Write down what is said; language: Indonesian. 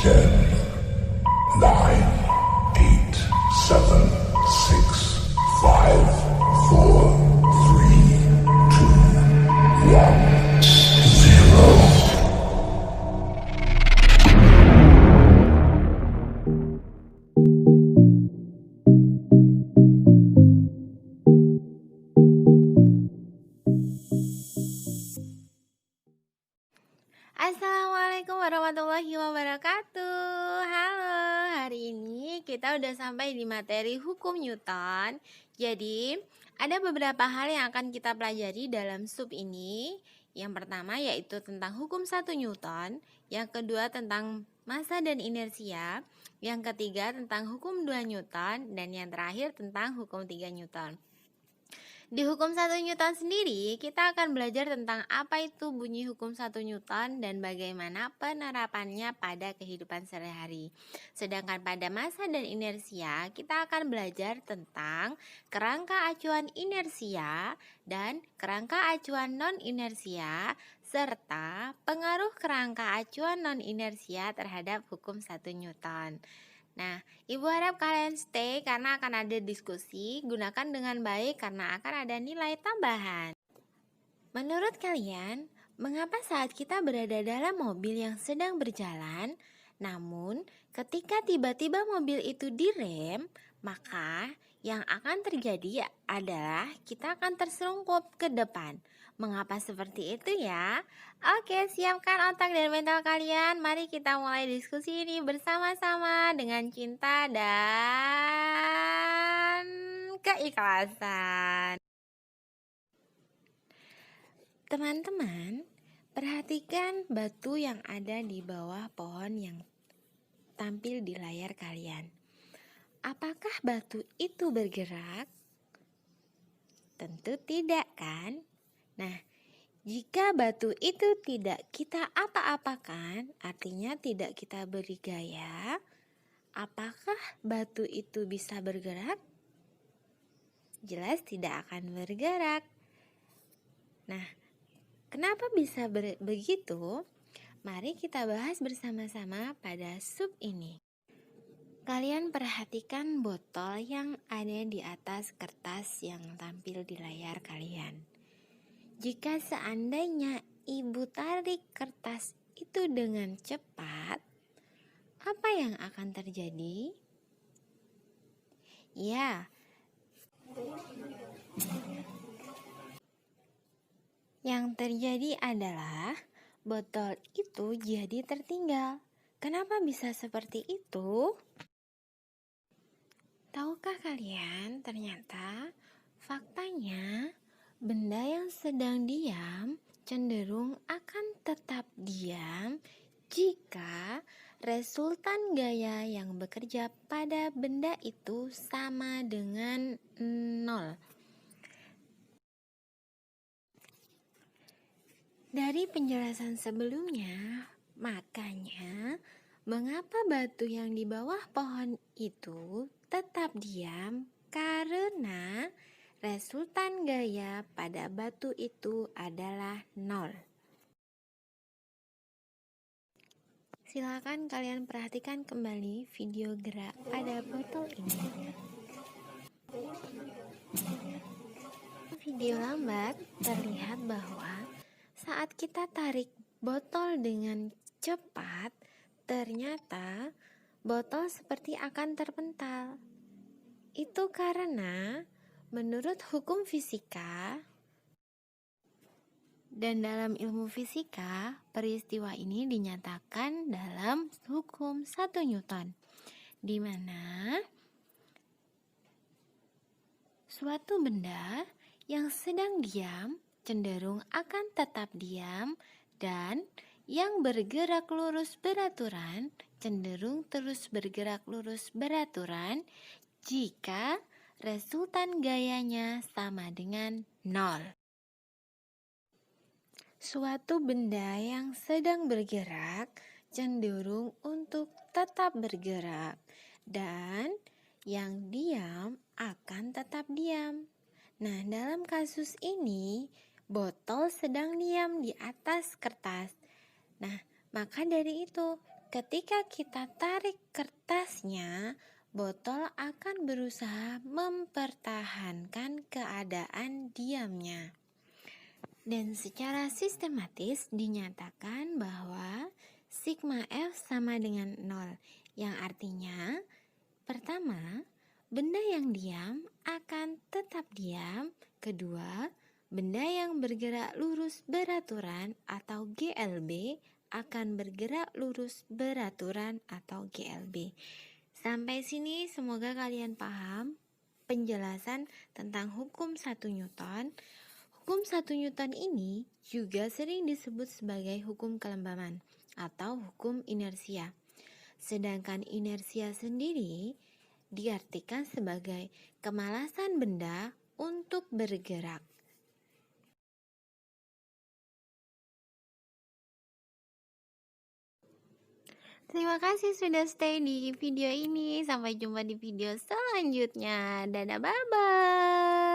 10, 9, 8, 7, 6, 5, 4, 3, 2, 1, 0. Assalamualaikum warahmatullahi wabarakatuh. Halo, hari ini kita udah sampai di materi hukum Newton. Jadi, ada beberapa hal yang akan kita pelajari dalam sub ini. Yang pertama yaitu tentang hukum 1 Newton, yang kedua tentang massa dan inersia, yang ketiga tentang hukum 2 Newton, dan yang terakhir tentang hukum 3 Newton. Di hukum 1 Newton sendiri, kita akan belajar tentang apa itu bunyi hukum 1 Newton dan bagaimana penerapannya pada kehidupan sehari-hari. Sedangkan pada massa dan inersia, kita akan belajar tentang kerangka acuan inersia dan kerangka acuan non-inersia, serta pengaruh kerangka acuan non-inersia terhadap hukum 1 Newton. Nah, Ibu harap kalian stay karena akan ada diskusi. Gunakan dengan baik karena akan ada nilai tambahan. Menurut kalian, mengapa saat kita berada dalam mobil yang sedang berjalan, namun ketika tiba-tiba mobil itu direm, maka yang akan terjadi adalah kita akan terselungkup ke depan. Mengapa seperti itu ya? Oke, siapkan otak dan mental kalian. Mari kita mulai diskusi ini bersama-sama dengan cinta dan keikhlasan. Teman-teman, perhatikan batu yang ada di bawah pohon yang tampil di layar kalian. Apakah batu itu bergerak? Tentu tidak, kan? Nah, jika batu itu tidak kita apa-apakan, artinya tidak kita beri gaya, apakah batu itu bisa bergerak? Jelas tidak akan bergerak. Nah, kenapa bisa begitu? Mari kita bahas bersama-sama pada sub ini. Kalian perhatikan botol yang ada di atas kertas yang tampil di layar kalian. Jika seandainya ibu tarik kertas itu dengan cepat, apa yang akan terjadi? Ya, yang terjadi adalah botol itu jadi tertinggal. Kenapa bisa seperti itu? Tahukah kalian, ternyata faktanya benda yang sedang diam cenderung akan tetap diam jika resultan gaya yang bekerja pada benda itu sama dengan 0. Dari penjelasan sebelumnya, makanya mengapa batu yang di bawah pohon itu tetap diam karena resultan gaya pada batu itu adalah 0. Silakan kalian perhatikan kembali video gerak pada botol ini. Video lambat terlihat bahwa saat kita tarik botol dengan cepat, ternyata botol seperti akan terpental. Itu karena menurut hukum fisika dan dalam ilmu fisika, peristiwa ini dinyatakan dalam hukum 1 Newton, di mana suatu benda yang sedang diam cenderung akan tetap diam dan yang bergerak lurus beraturan cenderung terus bergerak lurus beraturan jika resultan gayanya sama dengan 0. Suatu benda yang sedang bergerak cenderung untuk tetap bergerak dan yang diam akan tetap diam. Nah, dalam kasus ini botol sedang diam di atas kertas. Nah, maka dari itu Ketika kita tarik kertasnya, botol akan berusaha mempertahankan keadaan diamnya. Dan secara sistematis dinyatakan bahwa sigma F sama dengan 0, yang artinya pertama, benda yang diam akan tetap diam. Kedua, benda yang bergerak lurus beraturan atau GLB akan bergerak lurus beraturan atau GLB. Sampai sini semoga kalian paham penjelasan tentang hukum 1 Newton. Hukum 1 Newton ini juga sering disebut sebagai hukum kelembaban atau hukum inersia. Sedangkan inersia sendiri diartikan sebagai kemalasan benda untuk bergerak. Terima kasih sudah stay di video ini. Sampai jumpa di video selanjutnya. Dadah, bye-bye.